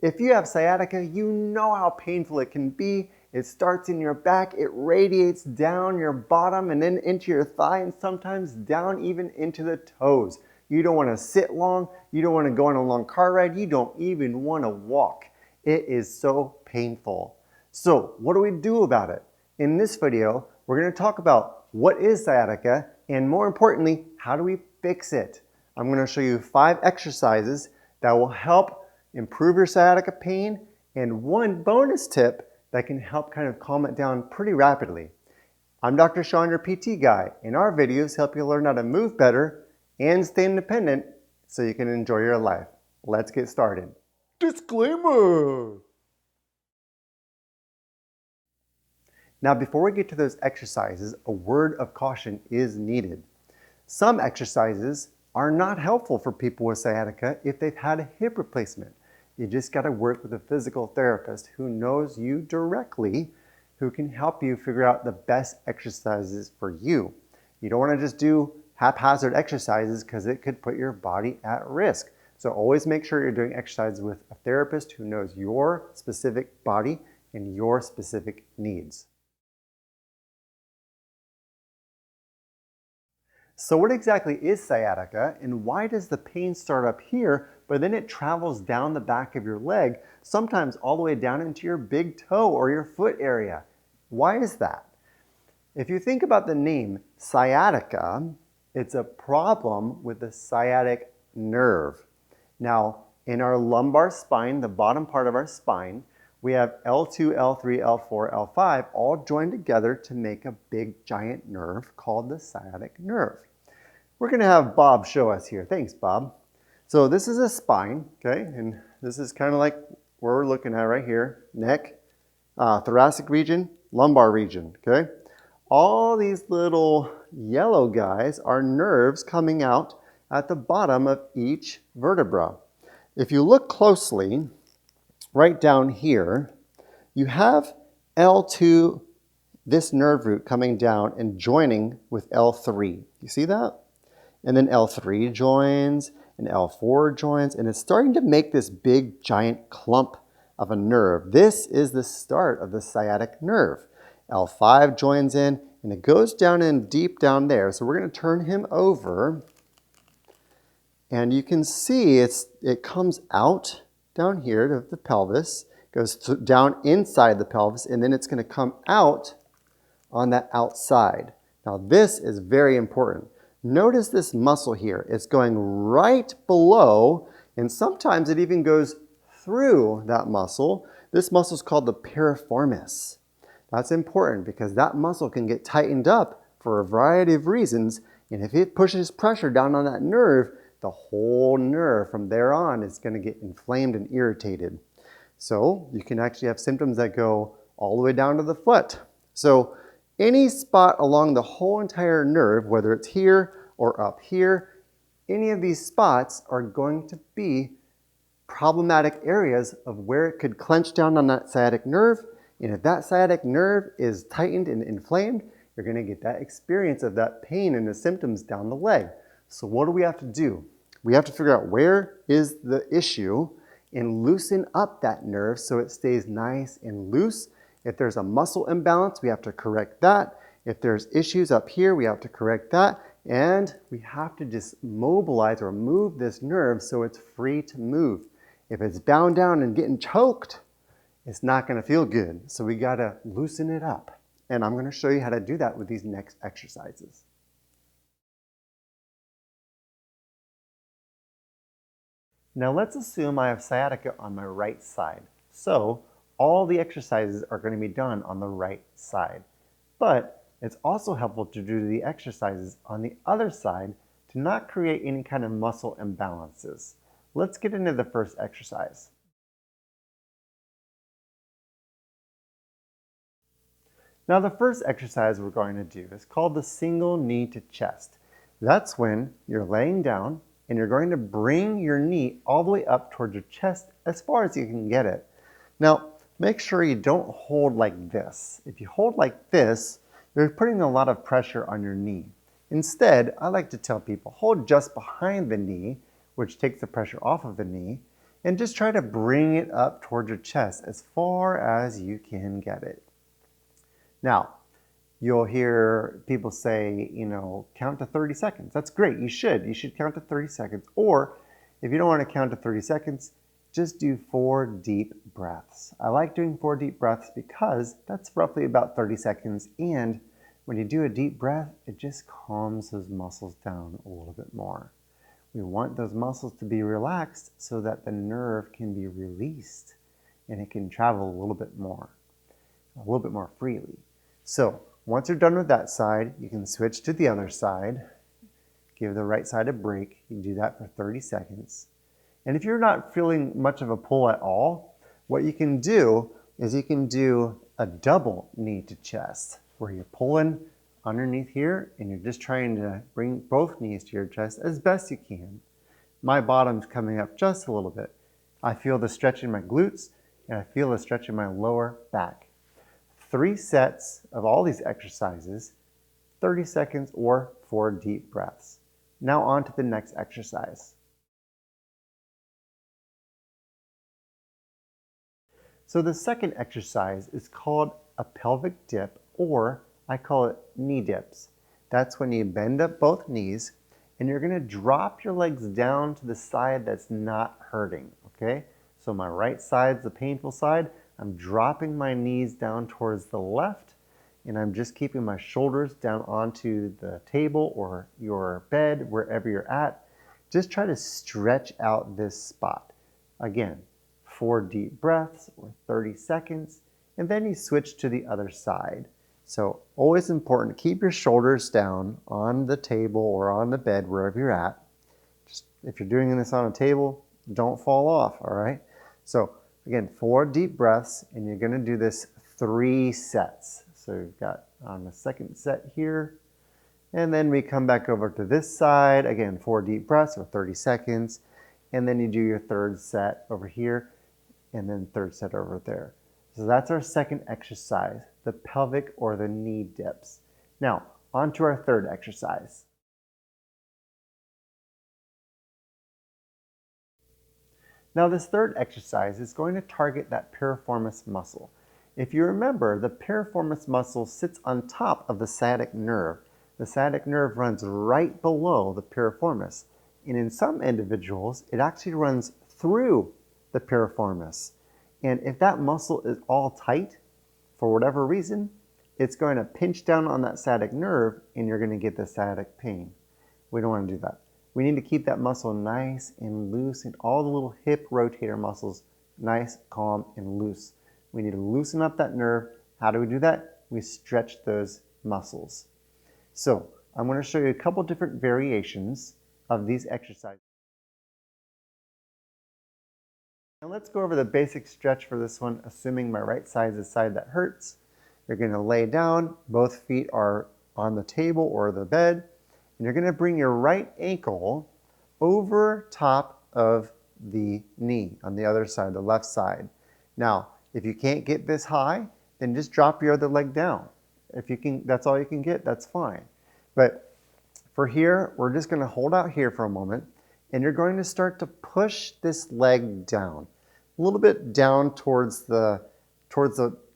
If you have sciatica, you know how painful it can be. It starts in your back, it radiates down your bottom and then into your thigh and sometimes down even into the toes. You don't want to sit long, you don't want to go on a long car ride, you don't even want to walk. It is so painful. So what do we do about it? In this video, we're going to talk about what is sciatica and more importantly, how do we fix it? I'm going to show you 5 exercises that will help improve your sciatica pain and one bonus tip that can help kind of calm it down pretty rapidly. I'm Dr. Sean, your PT guy, and our videos help you learn how to move better and stay independent so you can enjoy your life. Let's get started. Disclaimer! Now, before we get to those exercises, a word of caution is needed. Some exercises are not helpful for people with sciatica if they've had a hip replacement. You just got to work with a physical therapist who knows you directly, who can help you figure out the best exercises for you. You don't want to just do haphazard exercises because it could put your body at risk. So always make sure you're doing exercises with a therapist who knows your specific body and your specific needs. So what exactly is sciatica and why does the pain start up here but then it travels down the back of your leg, sometimes all the way down into your big toe or your foot area? Why is that? If you think about the name sciatica, it's a problem with the sciatic nerve. Now, in our lumbar spine, the bottom part of our spine, we have L2, L3, L4, L5 all joined together to make a big giant nerve called the sciatic nerve. We're going to have Bob show us here. Thanks, Bob. So this is a spine, okay, and this is kind of like where we're looking at right here, neck, thoracic region, lumbar region, okay? All these little yellow guys are nerves coming out at the bottom of each vertebra. If you look closely, right down here, you have L2, this nerve root coming down and joining with L3. You see that? And then L3 joins and L4 joins, and it's starting to make this big giant clump of a nerve. This is the start of the sciatic nerve. L5 joins in and it goes down in deep down there. So we're going to turn him over and you can see it comes out down here to the pelvis, goes down inside the pelvis, and then it's going to come out on that outside. Now this is very important. Notice this muscle here. It's going right below, and sometimes it even goes through that muscle. This muscle is called the piriformis. That's important because that muscle can get tightened up for a variety of reasons, and if it pushes pressure down on that nerve, the whole nerve from there on is going to get inflamed and irritated. So you can actually have symptoms that go all the way down to the foot. So any spot along the whole entire nerve, whether it's here or up here, any of these spots are going to be problematic areas of where it could clench down on that sciatic nerve. And if that sciatic nerve is tightened and inflamed, you're going to get that experience of that pain and the symptoms down the leg. So what do we have to do? We have to figure out where is the issue and loosen up that nerve so it stays nice and loose. If there's a muscle imbalance, we have to correct that. If there's issues up here, we have to correct that. And we have to just mobilize or move this nerve so it's free to move. If it's bound down and getting choked, it's not going to feel good. So we got to loosen it up. And I'm going to show you how to do that with these next exercises. Now let's assume I have sciatica on my right side. So all the exercises are going to be done on the right side. But it's also helpful to do the exercises on the other side to not create any kind of muscle imbalances. Let's get into the first exercise. Now the first exercise we're going to do is called the single knee to chest. That's when you're laying down and you're going to bring your knee all the way up towards your chest as far as you can get it. Now, make sure you don't hold like this. If you hold like this, you're putting a lot of pressure on your knee. Instead, I like to tell people, hold just behind the knee, which takes the pressure off of the knee, And just try to bring it up towards your chest as far as you can get it. Now, you'll hear people say, count to 30 seconds. That's great. You should count to 30 seconds. Or if you don't want to count to 30 seconds, just do 4 deep breaths. I like doing 4 deep breaths because that's roughly about 30 seconds. And when you do a deep breath, it just calms those muscles down a little bit more. We want those muscles to be relaxed so that the nerve can be released and it can travel a little bit more freely. So once you're done with that side, you can switch to the other side. Give the right side a break. You can do that for 30 seconds. And if you're not feeling much of a pull at all, what you can do is you can do a double knee to chest, where you're pulling underneath here and you're just trying to bring both knees to your chest as best you can. My bottom's coming up just a little bit. I feel the stretch in my glutes and I feel the stretch in my lower back. 3 sets of all these exercises, 30 seconds or 4 deep breaths. Now on to the next exercise. So the second exercise is called a pelvic dip, or I call it knee dips. That's when you bend up both knees and you're going to drop your legs down to the side that's not hurting, okay? So my right side's the painful side. I'm dropping my knees down towards the left and I'm just keeping my shoulders down onto the table or your bed, wherever you're at. Just try to stretch out this spot. Again, 4 deep breaths or 30 seconds, and then you switch to the other side. So always important to keep your shoulders down on the table or on the bed, wherever you're at. Just, if you're doing this on a table, don't fall off, all right? So again, 4 deep breaths, and you're gonna do this 3 sets. So you've got on the second set here, and then we come back over to this side. Again, 4 deep breaths or 30 seconds, and then you do your third set over here, and then third set over there. So that's our second exercise, the pelvic or the knee dips. Now, on to our third exercise. Now this third exercise is going to target that piriformis muscle. If you remember, the piriformis muscle sits on top of the sciatic nerve. The sciatic nerve runs right below the piriformis. And in some individuals, it actually runs through the piriformis. And if that muscle is all tight, for whatever reason, it's going to pinch down on that sciatic nerve and you're going to get the sciatic pain. We don't want to do that. We need to keep that muscle nice and loose and all the little hip rotator muscles nice, calm, and loose. We need to loosen up that nerve. How do we do that? We stretch those muscles. So I'm going to show you a couple different variations of these exercises. Now let's go over the basic stretch for this one, assuming my right side is the side that hurts. You're going to lay down, both feet are on the table or the bed, and you're going to bring your right ankle over top of the knee on the other side, the left side. Now, if you can't get this high, then just drop your other leg down. If you can, that's all you can get, that's fine. But for here, we're just going to hold out here for a moment, and you're going to start to push this leg down, a little bit down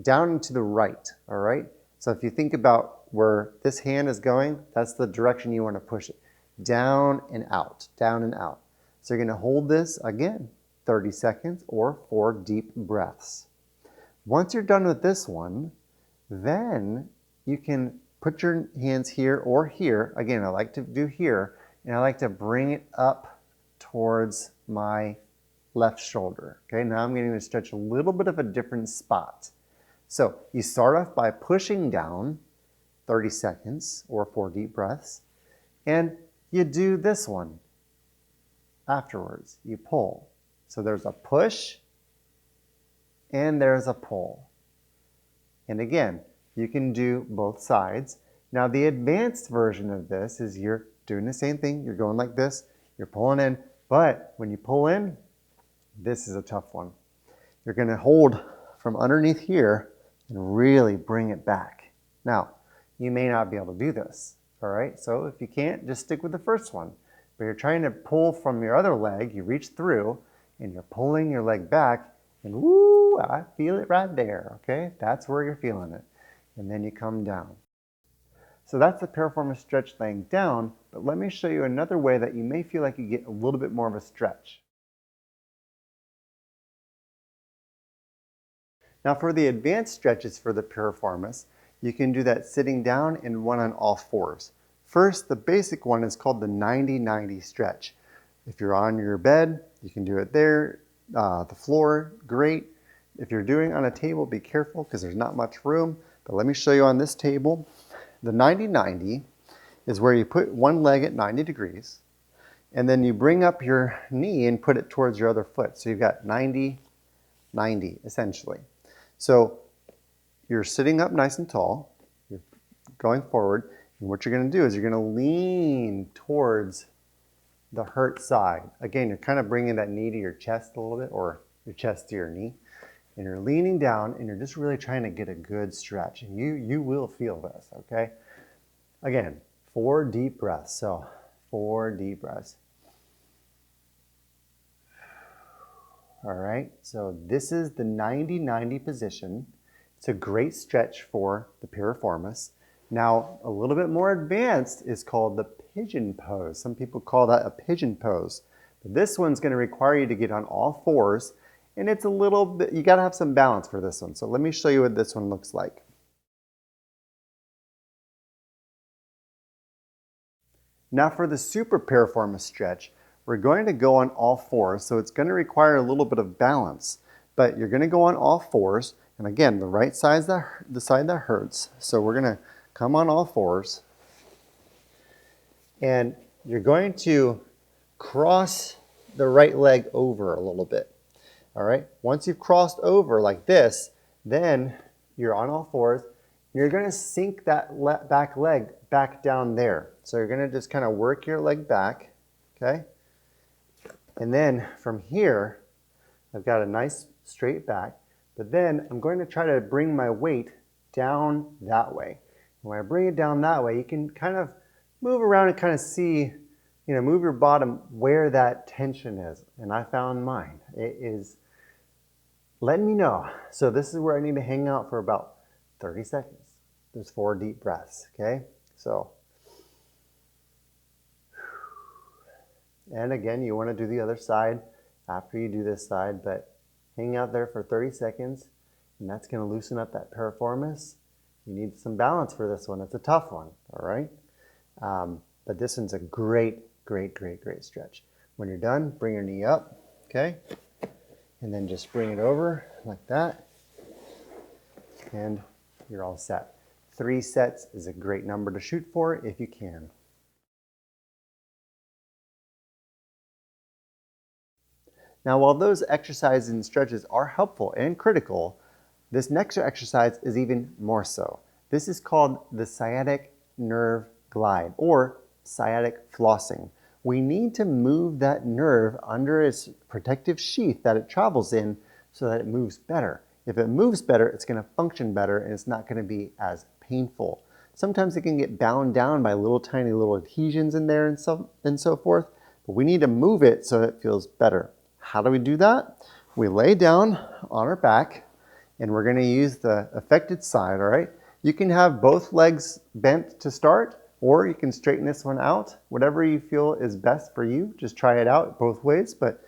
down and to the right, all right? So if you think about where this hand is going, that's the direction you want to push it. Down and out, down and out. So you're going to hold this, again, 30 seconds or 4 deep breaths. Once you're done with this one, then you can put your hands here or here. Again, I like to do here, and I like to bring it up towards my left shoulder. Okay, now I'm going to stretch a little bit of a different spot. So you start off by pushing down 30 seconds or 4 deep breaths, and you do this one afterwards. You pull. So there's a push and there's a pull. And again, you can do both sides. Now the advanced version of this is you're doing the same thing. You're going like this, you're pulling in, but when you pull in, this is a tough one. You're going to hold from underneath here and really bring it back. Now, you may not be able to do this, all right? So if you can't, just stick with the first one. But you're trying to pull from your other leg, you reach through, and you're pulling your leg back, and woo, I feel it right there, okay? That's where you're feeling it. And then you come down. So that's the piriformis stretch laying down, but let me show you another way that you may feel like you get a little bit more of a stretch. Now for the advanced stretches for the piriformis, you can do that sitting down and one on all fours. First, the basic one is called the 90-90 stretch. If you're on your bed, you can do it there. The floor, great. If you're doing it on a table, be careful because there's not much room. But let me show you on this table. The 90-90 is where you put one leg at 90 degrees, and then you bring up your knee and put it towards your other foot. So you've got 90-90 essentially. So you're sitting up nice and tall, you're going forward, and what you're going to do is you're going to lean towards the hurt side. Again, you're kind of bringing that knee to your chest a little bit, or your chest to your knee, and you're leaning down and you're just really trying to get a good stretch, and you will feel this, okay? Again, 4 deep breaths. So 4 deep breaths. All right, so this is the 90-90 position. It's a great stretch for the piriformis. Now, a little bit more advanced is called the pigeon pose. Some people call that a pigeon pose. But this one's going to require you to get on all fours, and it's a little bit, you got to have some balance for this one. So let me show you what this one looks like. Now for the super piriformis stretch, we're going to go on all fours, so it's going to require a little bit of balance. But you're going to go on all fours, and again, the right side is the side that hurts. So we're going to come on all fours, and you're going to cross the right leg over a little bit. All right, once you've crossed over like this, then you're on all fours, and you're going to sink that back leg back down there. So you're going to just kind of work your leg back, okay? And then from here, I've got a nice straight back, but then I'm going to try to bring my weight down that way. And when I bring it down that way, you can kind of move around and kind of see, move your bottom where that tension is. And I found mine. It is letting me know. So this is where I need to hang out for about 30 seconds. There's 4 deep breaths, okay? So, and again, you want to do the other side after you do this side, but hang out there for 30 seconds, and that's going to loosen up that piriformis. You need some balance for this one. It's a tough one, all right? But this one's a great stretch. When you're done, bring your knee up, okay? And then just bring it over like that, and you're all set. 3 sets is a great number to shoot for if you can. Now, while those exercises and stretches are helpful and critical, this next exercise is even more so. This is called the sciatic nerve glide, or sciatic flossing. We need to move that nerve under its protective sheath that it travels in so that it moves better. If it moves better, it's going to function better and it's not going to be as painful. Sometimes it can get bound down by tiny little adhesions in there and so forth, but we need to move it so it feels better. How do we do that? We lay down on our back, and we're going to use the affected side, all right? You can have both legs bent to start, or you can straighten this one out. Whatever you feel is best for you. Just try it out both ways, but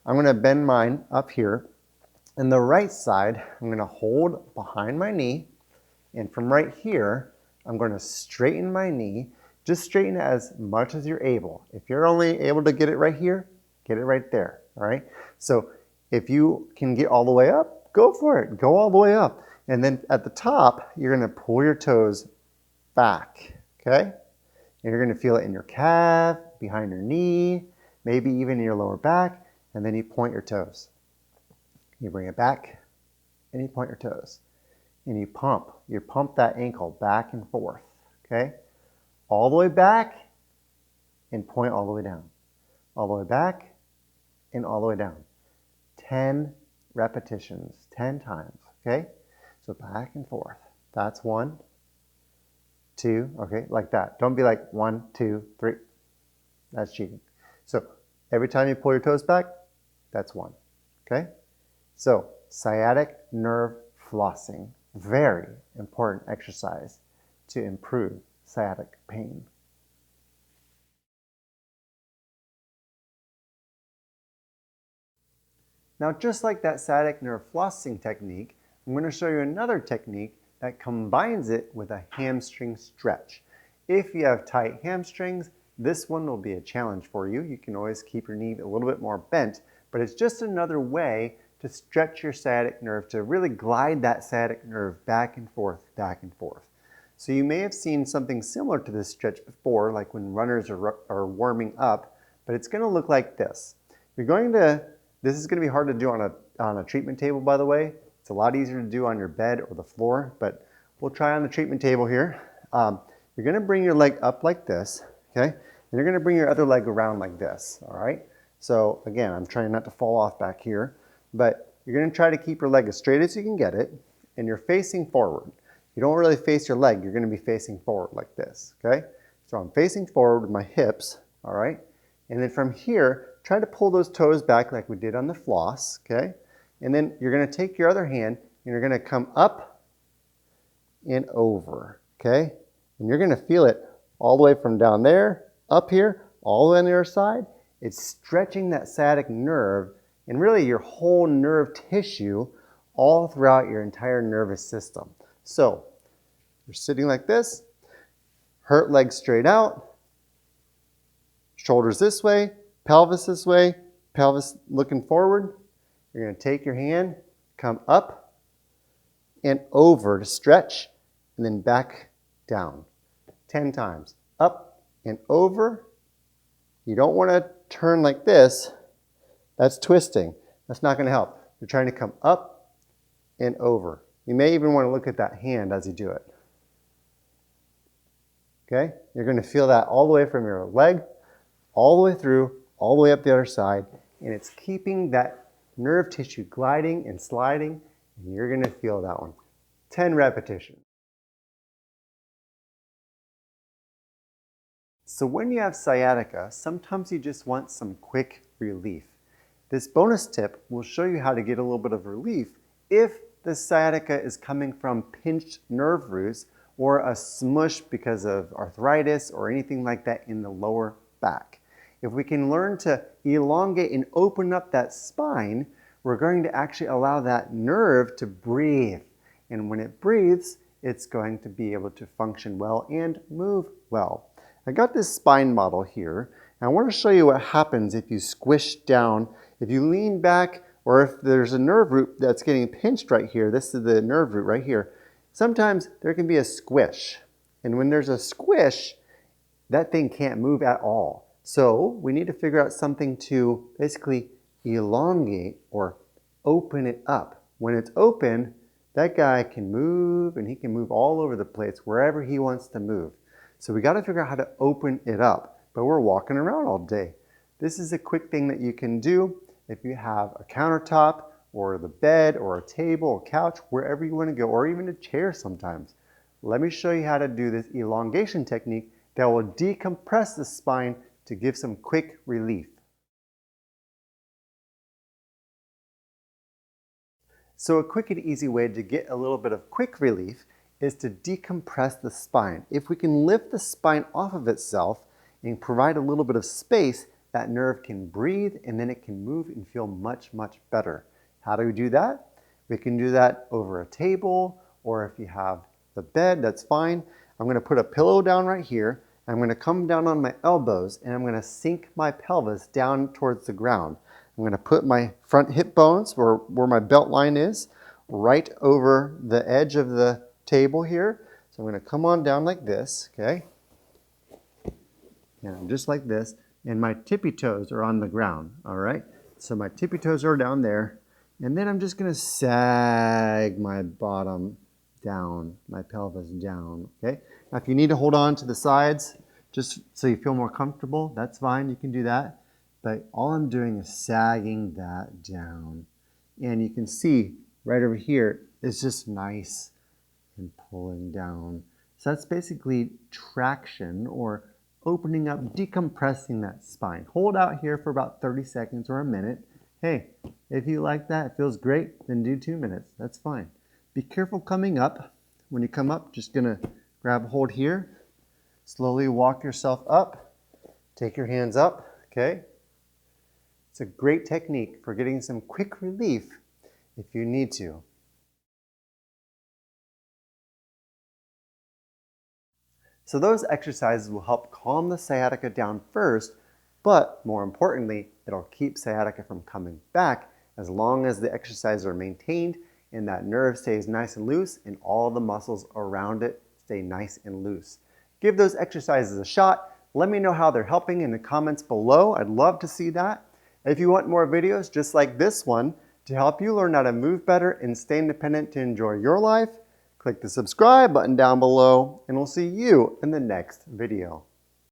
I'm going to bend mine up here. And the right side, I'm going to hold behind my knee, and from right here, I'm going to straighten my knee. Just straighten it as much as you're able. If you're only able to get it right here, get it right there, all right? So if you can get all the way up, go for it. Go all the way up. And then at the top, you're going to pull your toes back, okay? And you're going to feel it in your calf, behind your knee, maybe even in your lower back, and then you point your toes. You bring it back, and you point your toes. And you pump. You pump that ankle back and forth, okay? All the way back, and point all the way down. All the way back, and all the way down. 10 repetitions, 10 times, okay? So back and forth. That's 1, 2, okay, like that. Don't be like 1, 2, 3. That's cheating. So every time you pull your toes back, That's one. Okay? So, sciatic nerve flossing. Very important exercise to improve sciatic pain. Now, just like that sciatic nerve flossing technique, I'm going to show you another technique that combines it with a hamstring stretch. If you have tight hamstrings, this one will be a challenge for you. You can always keep your knee a little bit more bent, but it's just another way to stretch your sciatic nerve, to really glide that sciatic nerve back and forth, back and forth. So you may have seen something similar to this stretch before, like when runners are warming up, but it's going to look like this. This is going to be hard to do on a treatment table, by the way. It's a lot easier to do on your bed or the floor, but we'll try on the treatment table here. You're going to bring your leg up like this, okay? And you're going to bring your other leg around like this, all right? So again, I'm trying not to fall off back here, but you're going to try to keep your leg as straight as you can get it, and you're facing forward. You don't really face your leg, you're going to be facing forward like this, okay? So I'm facing forward with my hips, all right? And then from here, try to pull those toes back like we did on the floss, okay? And then you're going to take your other hand and you're going to come up and over, okay? And you're going to feel it all the way from down there, up here, all the way on the other side. It's stretching that sciatic nerve and really your whole nerve tissue all throughout your entire nervous system. So, you're sitting like this, hurt legs straight out, shoulders this way, pelvis this way, pelvis looking forward. You're going to take your hand, come up and over to stretch, and then back down. 10 times. Up and over. You don't want to turn like this. That's twisting. That's not going to help. You're trying to come up and over. You may even want to look at that hand as you do it. Okay? You're going to feel that all the way from your leg, all the way through, all the way up the other side, and it's keeping that nerve tissue gliding and sliding, and you're going to feel that one. 10 repetitions. So when you have sciatica, sometimes you just want some quick relief. This bonus tip will show you how to get a little bit of relief if the sciatica is coming from pinched nerve roots or a smush because of arthritis or anything like that in the lower back. If we can learn to elongate and open up that spine, we're going to actually allow that nerve to breathe. And when it breathes, it's going to be able to function well and move well. I got this spine model here, and I want to show you what happens if you squish down, if you lean back, or if there's a nerve root that's getting pinched right here. This is the nerve root right here. Sometimes there can be a squish, and when there's a squish, that thing can't move at all. So we need to figure out something to basically elongate or open it up. When it's open, that guy can move, and he can move all over the place wherever he wants to move. So we got to figure out how to open it up, but we're walking around all day. This is a quick thing that you can do if you have a countertop or the bed or a table or couch, wherever you want to go, or even a chair sometimes. Let me show you how to do this elongation technique that will decompress the spine to give some quick relief. So a quick and easy way to get a little bit of quick relief is to decompress the spine. If we can lift the spine off of itself and provide a little bit of space, that nerve can breathe and then it can move and feel much, much better. How do we do that? We can do that over a table, or if you have the bed, that's fine. I'm going to put a pillow down right here. I'm going to come down on my elbows and I'm going to sink my pelvis down towards the ground. I'm going to put my front hip bones, where my belt line is, right over the edge of the table here. So I'm going to come on down like this, okay? And just like this, and my tippy toes are on the ground, all right? So my tippy toes are down there, and then I'm just going to sag my bottom down, my pelvis down, okay? Now if you need to hold on to the sides, just so you feel more comfortable, that's fine, you can do that. But all I'm doing is sagging that down. And you can see right over here, it's just nice and pulling down. So that's basically traction, or opening up, decompressing that spine. Hold out here for about 30 seconds or a minute, Hey, if you like that, it feels great, then do 2 minutes. That's fine. Be careful coming up. When you come up, just gonna grab hold here. Slowly walk yourself up. Take your hands up, okay? It's a great technique for getting some quick relief if you need to. So those exercises will help calm the sciatica down first, but more importantly, it'll keep sciatica from coming back as long as the exercises are maintained and that nerve stays nice and loose and all the muscles around it stay nice and loose. Give those exercises a shot. Let me know how they're helping in the comments below. I'd love to see that. If you want more videos just like this one to help you learn how to move better and stay independent to enjoy your life, click the subscribe button down below, and we'll see you in the next video.